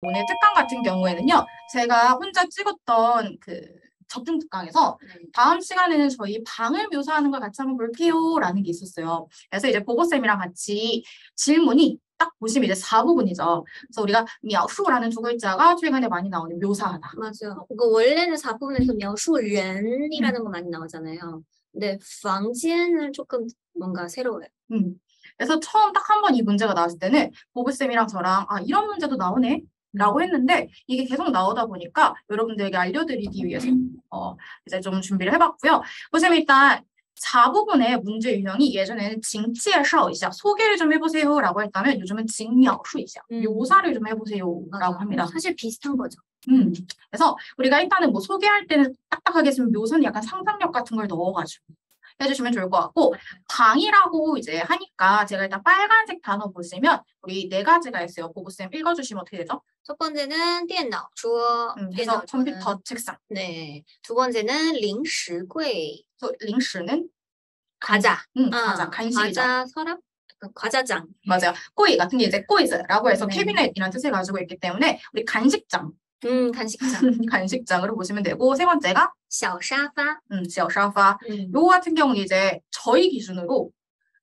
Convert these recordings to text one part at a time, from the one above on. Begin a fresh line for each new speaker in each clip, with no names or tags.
오늘 특강 같은 경우에는요, 제가 혼자 찍었던 그 접등 특강에서 다음 시간에는 저희 방을 묘사하는 걸 같이 한번 볼게요라는 게 있었어요. 그래서 이제 보고쌤이랑 같이 질문이 딱 보시면 이제 4부분이죠. 그래서 우리가 묘수라는 두 글자가 최근에 많이 나오는 묘사하다.
맞아요. 그 원래는 4부분에서 描述人이라는 거 많이 나오잖아요. 근데 房间은 조금 뭔가 새로워요.
그래서 처음 딱 한 번 이 문제가 나왔을 때는 보부쌤이랑 저랑 아 이런 문제도 나오네 라고 했는데 이게 계속 나오다 보니까 여러분들에게 알려드리기 위해서 이제 좀 준비를 해봤고요. 보시면 일단 4부분의 문제 유형이 예전에는 징介绍一下 소개를 좀 해보세요 라고 했다면 요즘은 징描述一下 묘사를 좀 해보세요 라고 합니다.
사실 비슷한 거죠.
그래서 우리가 일단은 뭐 소개할 때는 딱딱하게 쓰면 묘사는 약간 상상력 같은 걸 넣어가지고 해주시면 좋을 것 같고 방이라고 이제 하니까 제가 일단 빨간색 단어 보시면 우리 네 가지가 있어요. 보고쌤 읽어주시면 어떻게 되죠?
첫 번째는 电脑桌,
그래서 컴퓨터 책상.
네. 두 번째는 零食柜.
링스는
과자.
과자, 간식이죠.
과자 서랍? 과자장.
맞아요. 꼬이 같은 게 이제 꼬이즈라고 해서 캐비넷이라는 뜻을 가지고 있기 때문에 우리 간식장.
간식장.
간식장으로 보시면 되고 세 번째가
小沙发.
小沙发. 요거 같은 경우는 이제 저희 기준으로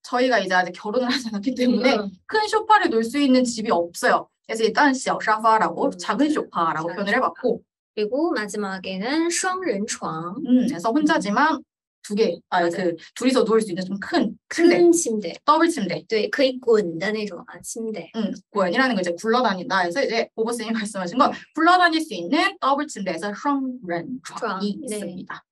저희가 이제 아직 결혼을 하지 않았기 때문에 큰 소파를 놓을 수 있는 집이 없어요. 그래서 일단 小沙发라고 작은 소파라고 표현을 해봤고
그리고 마지막에는 双人床.
그래서 혼자지만 그 둘이서 누울 수 있는 좀 큰
침대.
더블 침대.
对,可以滚的那种 침대.
滚이라는 거 이제 굴러다닌다 해서 이제 보보쌤이 말씀하신 건 굴러다닐 수 있는 더블 침대에서 双人床이 있습니다.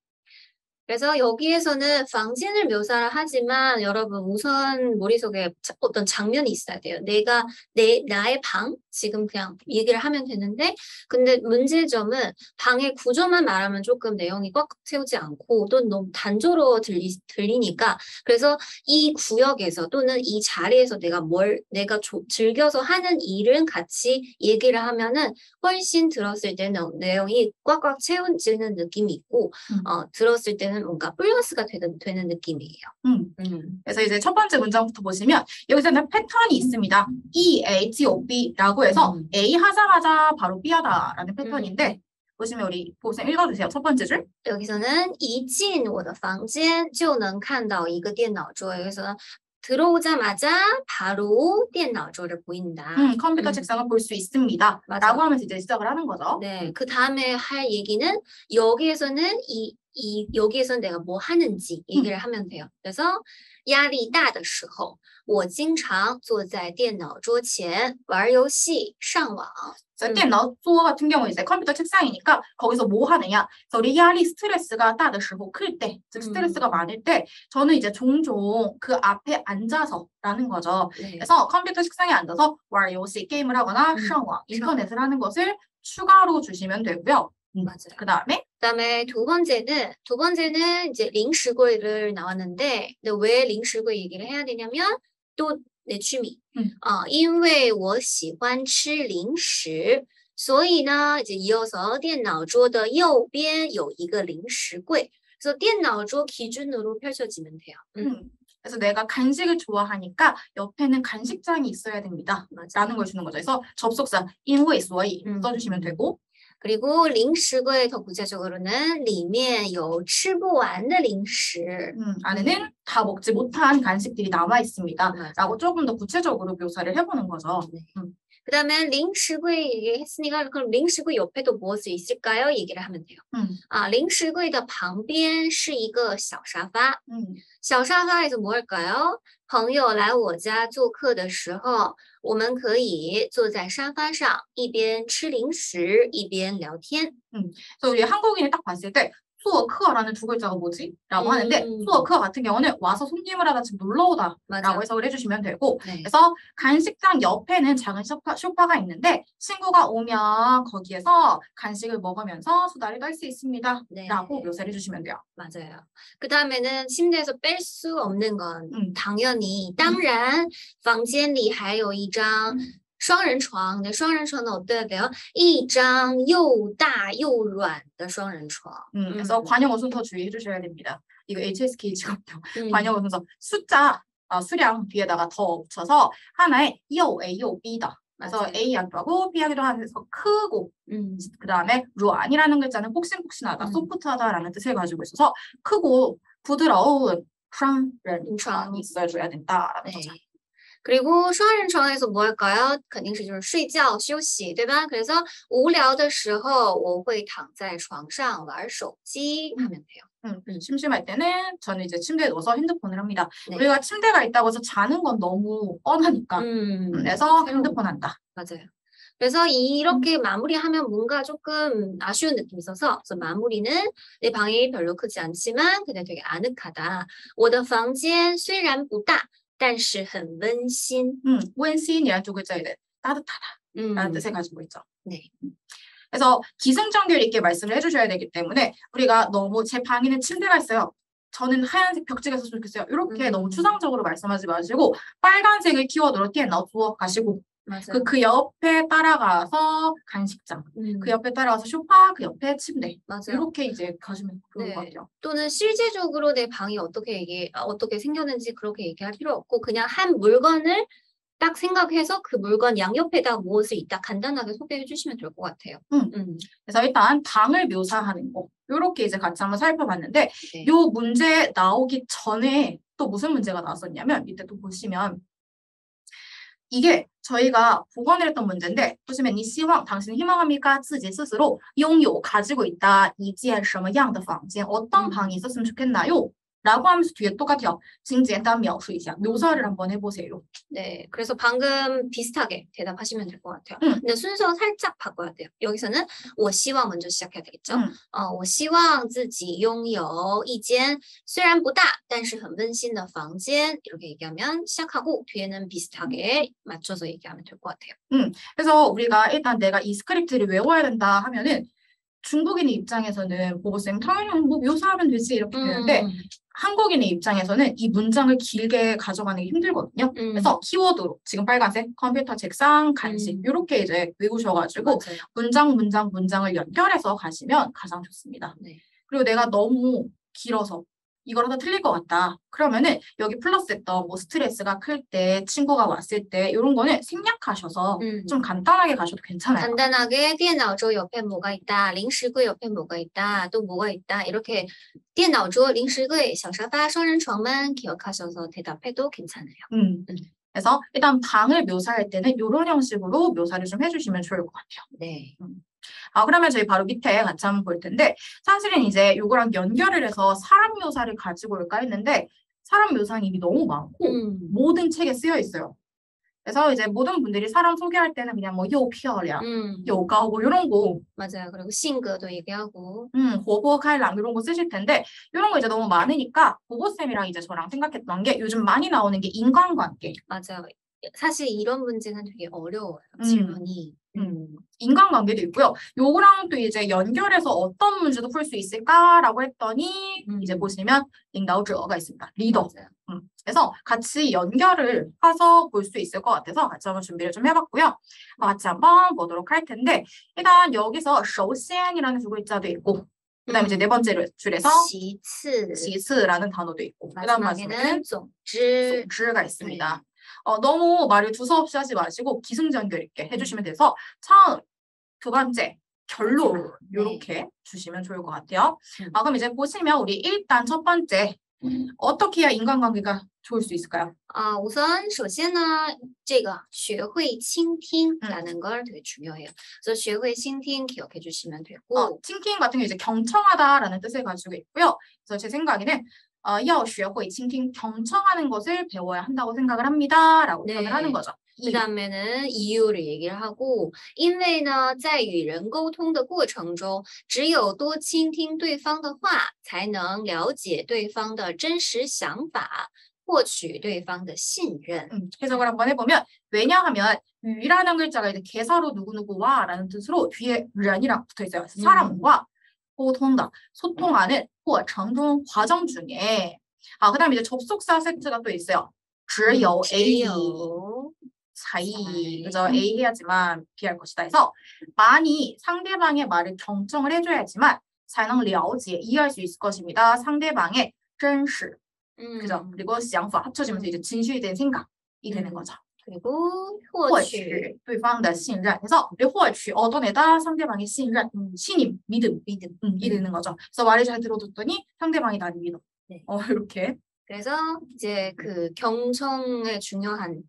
그래서 여기에서는 방진을 묘사를 하지만 여러분 우선 머릿속에 어떤 장면이 있어야 돼요. 나의 방 지금 그냥 얘기를 하면 되는데 근데 문제점은 방의 구조만 말하면 조금 내용이 꽉 채우지 않고 또 너무 단조로워 들리니까 그래서 이 구역에서 또는 이 자리에서 내가 즐겨서 하는 일은 같이 얘기를 하면은 훨씬 들었을 때는 내용이 꽉꽉 채워지는 느낌이 있고 들었을 때는 뭔가 플러스가 되는 느낌이에요.
그래서 이제 첫 번째 문장부터 보시면 여기서는 패턴이 있습니다. E, A, T, O, B라고 해서 A 하자마자 바로 B 하다라는 패턴인데 보시면 우리 보쌤 읽어주세요. 첫 번째 줄.
여기서는 一进我的房间就能看到一个电脑桌. 여기서 들어오자마자 바로 电脑桌를 보인다.
컴퓨터 책상을 볼 수 있습니다. 맞아. 라고 하면서 이제 시작을 하는 거죠.
네, 그 다음에 할 얘기는 여기에서는 여기에서는 내가 뭐 하는지 얘기를 하면 돼요. 그래서 压力大的时候我经常坐在电脑桌前玩游戏上网.
電腦桌 같은 경우 이제 컴퓨터 책상이니까 거기서 뭐 하느냐? 그래서 우리 야리 스트레스가 大的时候 클 때, 즉 스트레스가 많을 때 저는 이제 종종 그 앞에 앉아서라는 거죠. 그래서 컴퓨터 책상에 앉아서 玩游戏 게임을 하거나 上网 인터넷을 하는 것을 추가로 주시면 되고요.
맞아요.
그다음에
두 번째는 이제 零食柜를 나왔는데 근데 왜 零食柜 얘기를 해야 되냐면 또 내 취미. 因为我喜欢吃零食所以呢 이제 이어서 电脑桌的右边有一个零食柜. 그래서 电脑桌 기준으로 펼쳐지면 돼요.
그래서 내가 간식을 좋아하니까 옆에는 간식장이 있어야 됩니다. 라는 걸 주는 거죠. 그래서 접속사 因为所以 써주시면 되고
그리고 零食柜 더 구체적으로는 里面有吃不完的零食.
안에는 다 먹지 못한 간식들이 남아 있습니다. 라고 조금 더 구체적으로 묘사를 해보는 거죠.
그 다음에 零食柜 얘기했으니까 그럼 零食柜 옆에도 무엇이 있을까요? 얘기를 하면 돼요. 零食柜的旁边是一个小沙发. 小沙发에서 뭐 할까요? 朋友来我家做客的时候我们可以坐在沙发上一边吃零食一边聊天.
그래서 우리 한국인이 딱 봤을 때 做客 라는 두 글자가 뭐지? 라고 하는데 做客 같은 경우는 와서 손님을 하다 지금 놀러 오다 라고 해석을 해주시면 되고 그래서 간식장 옆에는 작은 소파가 있는데 친구가 오면 거기에서 간식을 먹으면서 수다를 떨 수 있습니다. 라고 묘사를 해주시면 돼요.
맞아요. 그 다음에는 침대에서 뺄 수 없는 건 당연히 当然房间里还有一张双人床. 네, 双人床은 어때야 돼요? 一张又大又软的双人床.
그래서 관용어 순서 주의해 주셔야 됩니다. 이거 HSK 직업병. 관용어 순서 수량 뒤에다가 더 붙여서 하나에 又 A 又 B다. 그래서
맞아요.
A 하기도 하고 B 하기도 하면서 크고
음,
그 다음에 루안이라는 글자는 폭신폭신하다, 소프트하다라는 뜻을 가지고 있어서 크고 부드러운 슈아렌 있어줘야 된다라는
네.
거죠.
그리고 双人床에서 뭐 할까요? 肯定是就是睡觉休息，对吧？ 그래서 无聊的时候我会躺在床上玩手机 하면 돼요.
심심할 때는 저는 이제 침대에 누워서 핸드폰을 합니다.
네.
우리가 침대가 있다고 해서 자는 건 너무 뻔하니까. 그래서 핸드폰 한다.
맞아요. 그래서 이렇게 마무리하면 뭔가 조금 아쉬운 느낌이 있어서 그래서 마무리는 내 방이 별로 크지 않지만 그냥 되게 아늑하다. 我的房间虽然不大但是很温馨.
温馨이라는 두 글자에 따뜻하다라는 뜻을 가지고 있죠.
네.
그래서 기승전결 있게 말씀을 해주셔야 되기 때문에 우리가 너무 제 방에는 침대가 있어요. 저는 하얀색 벽지가 있었으면 좋겠어요. 이렇게 너무 추상적으로 말씀하지 마시고 빨간색을 키워드로 띠에넣어 두어 가시고
맞아요.
그 옆에 따라가서 간식장, 그 옆에 따라가서 소파, 그 옆에 침대
맞아요.
이렇게 이제 가시면 좋을
네.
것 같아요.
또는 실제적으로 내 방이 어떻게 생겼는지 그렇게 얘기할 필요 없고 그냥 한 물건을 딱 생각해서 그 물건 양옆에다 무엇을 있다 간단하게 소개해 주시면 될 것 같아요.
그래서 일단 방을 묘사하는 거 이렇게 이제 같이 한번 살펴봤는데
네.
요 문제 나오기 전에 또 무슨 문제가 나왔었냐면 이때 또 보시면 이게 저희가 복원을 했던 문제인데 보시면 이希望 당신 희망합니까? 自己 스스로 拥有 가지고 있다. 一间什么样的房间 어떤 방이 있었으면 좋겠나요? 라고 하면서 뒤에 똑같아요. 请简单描述一下 묘사를 한번 해보세요.
네, 그래서 방금 비슷하게 대답하시면 될 것 같아요. 근데 순서 살짝 바꿔야 돼요. 여기서는 我希望 먼저 시작해야 되겠죠. 我希望自己拥有一间虽然不大但是很温馨的房间 이렇게 얘기하면 시작하고 뒤에는 비슷하게 맞춰서 얘기하면 될 것 같아요.
그래서 우리가 일단 내가 이 스크립트를 외워야 된다 하면은 중국인의 입장에서는 보고쌤 당연히 뭐 묘사하면 되지 이렇게 되는데 한국인의 입장에서는 이 문장을 길게 가져가는 게 힘들거든요. 그래서 키워드로 지금 빨간색 컴퓨터, 책상, 간식 이렇게 이제 외우셔가지고
맞아요.
문장을 연결해서 가시면 가장 좋습니다.
네.
그리고 내가 너무 길어서 이걸 하다 틀릴 것 같다. 그러면은 여기 플러스했던 뭐 스트레스가 클 때, 친구가 왔을 때 이런 거는 생략하셔서 좀 간단하게 가셔도 괜찮아요.
간단하게 电脑桌 옆에 뭐가 있다, 零食柜 옆에 뭐가 있다, 또 뭐가 있다 이렇게 电脑桌, 零食柜, 小沙发, 双人床만 기억하셔서 대답해도 괜찮아요.
그래서 일단 방을 묘사할 때는 이런 형식으로 묘사를 좀 해주시면 좋을 것 같아요.
네.
그러면 저희 바로 밑에 같이 한번 볼 텐데 사실은 이제 이거랑 연결을 해서 사람 묘사를 가지고 올까 했는데 사람 묘사는 이미 너무 많고 모든 책에 쓰여 있어요. 그래서 이제 모든 분들이 사람 소개할 때는 그냥 뭐 요피어량, 요가오 이런 거
맞아요. 그리고 싱거도 얘기하고
호보칼랑 이런 거 쓰실 텐데 이런 거 이제 너무 많으니까 보보쌤이랑 이제 저랑 생각했던 게 요즘 많이 나오는 게 인간관계.
맞아요. 사실 이런 문제는 되게 어려워요. 질문이.
인간관계도 있고요. 요거랑 또 이제 연결해서 어떤 문제도 풀 수 있을까라고 했더니 이제 보시면 링다우저가 있습니다. 리더. 그래서 같이 연결을 해서 볼 수 있을 것 같아서 같이 한번 준비를 좀 해봤고요. 같이 한번 보도록 할 텐데 일단 여기서 首先이라는 두 글자도 있고 그다음에 이제 네 번째 줄에서
其次,
其次라는 단어도 있고 그다음 마지막에는
总之,
总之가 있습니다. 너무 말을 두서없이 하지 마시고 기승전결 있게 해주시면 돼서 처음, 두 번째, 결론 이렇게 주시면 좋을 것 같아요. 그럼 이제 보시면 우리 일단 첫 번째 어떻게 해야 인간관계가 좋을 수 있을까요?
우선 首先呢这个学会倾听라는 걸 되게 중요해요. 그래서 学会倾听 기억해 주시면 되고
倾听 같은 게 이제 경청하다라는 뜻을 가지고 있고요. 그래서 제 생각에는 要学会倾听 경청하는 것을 배워야 한다고 생각을 합니다. 라고 표현을 하는 거죠.
그 다음에는 이유를 얘기를 하고 因为呢在与人沟通的过程中只有多倾听对方的话才能了解对方的真实想法获取对方的信任
해석을 한번 해보면 왜냐하면 위라는 글자가 이제 개사로 누구누구와 라는 뜻으로 뒤에 른이랑 붙어있어요. 사람과 소통다, 소통하는 过程中 과정 중에 그 다음에 이제 접속사 세트가 또 있어요. 只有 A 사이 그죠? A 해야지만 B 할 것이다 해서 많이 상대방의 말을 경청을 해줘야지만 才能了解 이해할 수 있을 것입니다. 상대방의 真实 그죠? 그리고 想法 합쳐지면서 이제 진실된 생각이 되는 거죠.
그리고
获取对方的信任. 그래서 우리 获取 얻어내다 상대방의 신任, 신임, 믿음, 이 되는 거죠. 그래서 말을 잘 들어줬더니 상대방이 나를 믿어.
네.
이렇게.
그래서 이제 그 경청의 중요한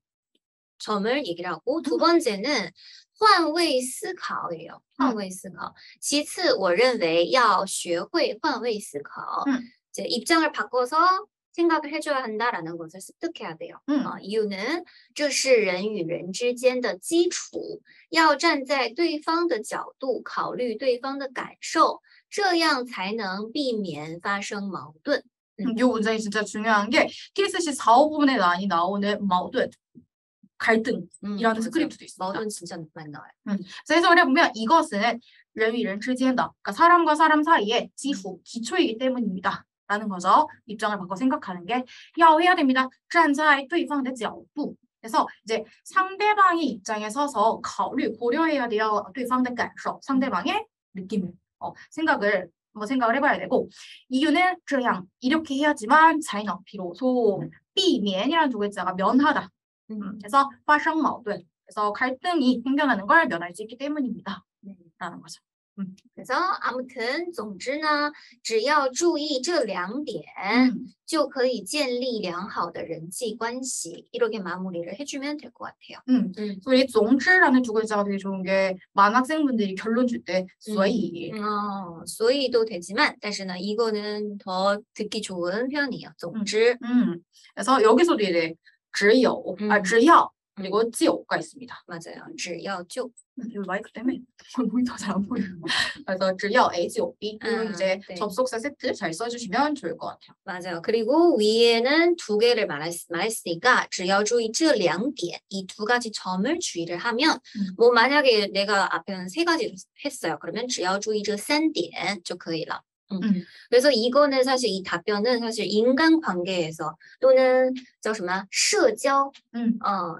점을 얘기를 하고 두 번째는 换位思考예요. 换位思考. 其次我认为要学会换位思考. 이제 입장을 바꿔서 생각을 해줘야 한다라는 것을 습득해야 돼요. 이유는 这是人与人之间的基础，要站在对方的角度考虑对方的感受，这样才能避免发生矛盾。
이 문장이 진짜 중요한 게 TSC 4, 5부분에 많이 나오는 矛盾, 갈등이라는 스크립트도 있습니다.
矛盾 진짜 많이 나와요.
그래서 해석을 해보면 이것은 人与人之间的, 그러니까 사람과 사람 사이의 기초이기 때문입니다. 라는 거죠. 입장을 바꿔 생각하는 게 해야 됩니다. 站在对方的角度. 그래서 이제 상대방의 입장에 서서 고려해야 돼요. 对方的感受, 상대방의 느낌을, 생각을 해봐야 되고 이유는 这样 이렇게 해야지만 才能 비로소 避免이라는 두 글자가 면하다. 그래서 发生矛盾. 그래서 갈등이 생겨나는 걸 면할 수 있기 때문입니다. 라는 거죠.
그래서 아무튼 总之呢只要注意这两点就可以建立良好的人际关系 이렇게 마무리를 해주면 될 것 같아요.
이 总之라는 두 글자가 되게 좋은 게 많은 학생분들이 결론 줄 때 所以
所以도 되지만 但是呢 이거는 더 듣기 좋은 표현이에요. 总之
그래서 여기서도 이제 只有 只要 그리고 就가 있습니다.
맞아요. 只要就
이 마이크 때문에 모니터 잘 안 보여요. 그래서 只要 A, 就 B 이런 이제
네.
접속사 세트 잘 써주시면 좋을 것 같아요.
맞아요. 그리고 위에는 두 개를 말했으니까 只要注意这两点 이 두 가지 점을 주의를 하면 뭐 만약에 내가 앞에는 세 가지를 했어요. 그러면 只要注意这三点就可以了. 그래서 이거는 사실 이 답변은 사실 인간관계에서 또는 叫什么 社交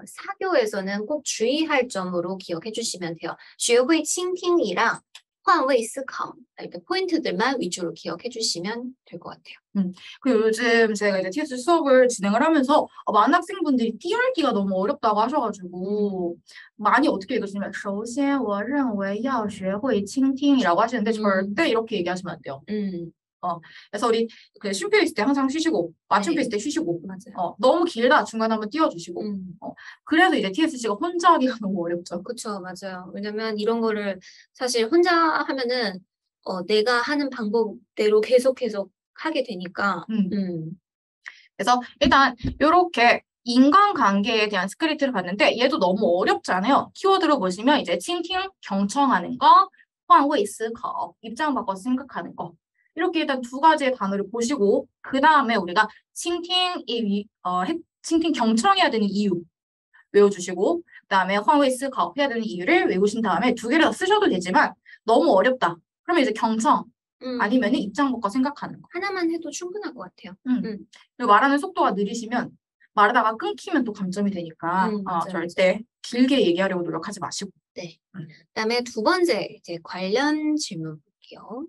사교에서는 꼭 주의할 점으로 기억해 주시면 돼요. 学会倾听이랑 换位思考 이렇게 포인트들만 위주로 기억해 주시면 될 것 같아요.
그리고 요즘 제가 이제 TS 수업을 진행을 하면서 많은 학생분들이 띄어읽기가 너무 어렵다고 하셔가지고 많이 어떻게 읽으시면 首先我认为要学会倾听이라고 하시는데 절대 이렇게 얘기하시면 안 돼요. 그래서 우리 그 쉼표 있을 때 항상 쉬시고 맞춤표 있을 때 쉬시고
맞아요.
너무 길다 중간에 한번 띄워주시고 그래서 이제 TSC가 혼자 하기가 너무 어렵죠.
그렇죠, 맞아요. 왜냐면 이런 거를 사실 혼자 하면은 내가 하는 방법대로 계속 하게 되니까.
그래서 일단 이렇게 인간관계에 대한 스크립트를 봤는데 얘도 너무 어렵잖아요. 키워드로 보시면 이제倾听, 경청하는 거, 换位思考, 입장 바꿔서 생각하는 거. 이렇게 일단 두 가지의 단어를 보시고 그 다음에 우리가倾听 경청해야 되는 이유 외워주시고 그 다음에 换位思考 해야 되는 이유를 외우신 다음에 두 개를 다 쓰셔도 되지만 너무 어렵다. 그러면 이제 경청 아니면 입장 바꿔 생각하는 거.
하나만 해도 충분할 것 같아요.
그리고 말하는 속도가 느리시면 말하다가 끊기면 또 감점이 되니까 절대 길게 얘기하려고 노력하지 마시고.
네. 그다음에 두 번째 이제 관련 질문 볼게요.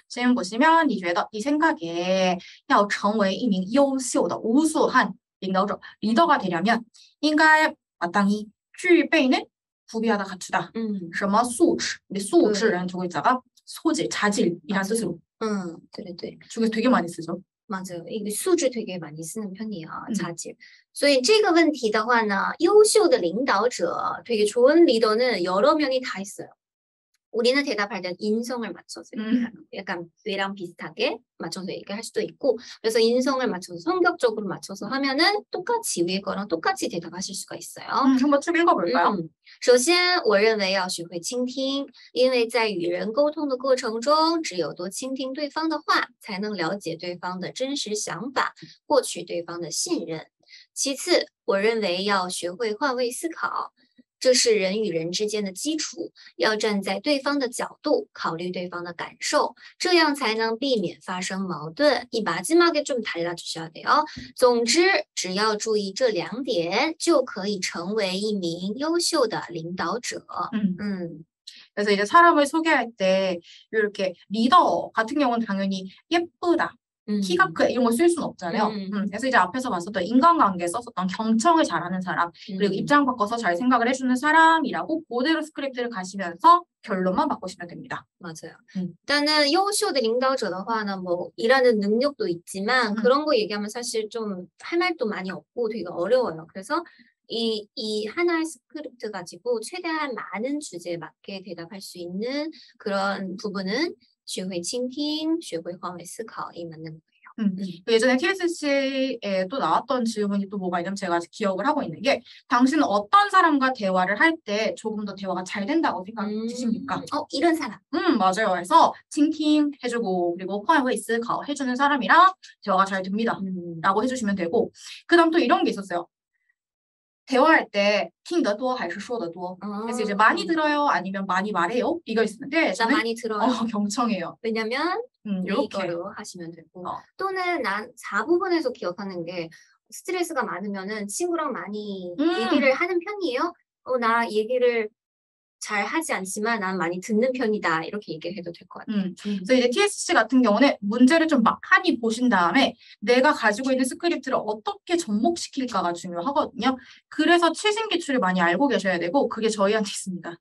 질문 보시면 你觉得 네 생각에 要成为一名优秀的无所汉领导者 리더가 되려면 应该 마땅히 具备는 구비하다 갖추다. 什么素质? 근데素质라는 두 글자가 소질, 자질이란 뜻으로.
네.
중에 되게 많이 쓰죠.
맞아요. 이게 수질 되게 많이 쓰는 편이에요. 자질. 所以这个问题的话呢, 优秀的领导者, 되게 좋은 리더는 여러 면이 다 있어요. 우리는 대답할 때 인성을 맞춰서 얘기하는 거예요. 약간 뇌랑 비슷하게 맞춰서 얘기할 수도 있고 그래서 인성을 맞춰서 성격적으로 맞춰서 하면은 똑같이 위에 거랑 똑같이 대답하실 수가 있어요.
한번 쭉 읽어볼까요?
首先我认为要学会倾听因为在与人沟通的过程中只有多倾听对方的话才能了解对方的真实想法获取对方的信任其次我认为要学会换位思考这是人与人之间的基础要站在对方的角度考虑对方的感受这样才能避免发生矛盾이 마지막에 좀 달라주셔야 돼요. 总之只要注意这两点就可以成为一名优秀的领导者
그래서 이제 사람을 소개할 때 이렇게 리더 같은 경우는 당연히 예쁘다 키가 크 이런 거 쓸 수는 없잖아요.
음.
그래서 이제 앞에서 봤었던 인간관계 썼었던 경청을 잘하는 사람 그리고 입장 바꿔서 잘 생각을 해주는 사람이라고 그대로 스크립트를 가시면서 결론만 바꾸시면 됩니다.
맞아요.
음.
일단은 优秀的领导者的话呢, 뭐 일하는 능력도 있지만 그런 거 얘기하면 사실 좀 할 말도 많이 없고 되게 어려워요. 그래서 이 하나의 스크립트 가지고 최대한 많은 주제에 맞게 대답할 수 있는 그런 부분은 学会倾听,学会换位思考이 맞는 거예요.
예전에 TSC에 또 나왔던 질문이 또 뭐가 있냐면 제가 기억을 하고 있는 게 당신은 어떤 사람과 대화를 할 때 조금 더 대화가 잘 된다고 생각하십니까?
이런 사람.
맞아요. 그래서 칭팅 해주고 그리고 화이웨이스 해주는 사람이랑 대화가 잘 됩니다. 라고 해주시면 되고 그 다음 또 이런 게 있었어요. 대화할 때听得多还是说得多 그래서 이제 많이 들어요 아니면 많이 말해요 이거 있는데
나
저는
많이 들어요.
경청해요.
왜냐면
이렇게
이거로 하시면 되고 또는 난 4부분에서 기억하는 게 스트레스가 많으면은 친구랑 많이 얘기를 하는 편이에요. 나 얘기를 잘 하지 않지만 난 많이 듣는 편이다. 이렇게 얘기를 해도 될 것 같아요.
그래서 이제 TSC 같은 경우는 문제를 좀 많이 보신 다음에 내가 가지고 있는 스크립트를 어떻게 접목시킬까가 중요하거든요. 그래서 최신 기출을 많이 알고 계셔야 되고 그게 저희한테 있습니다.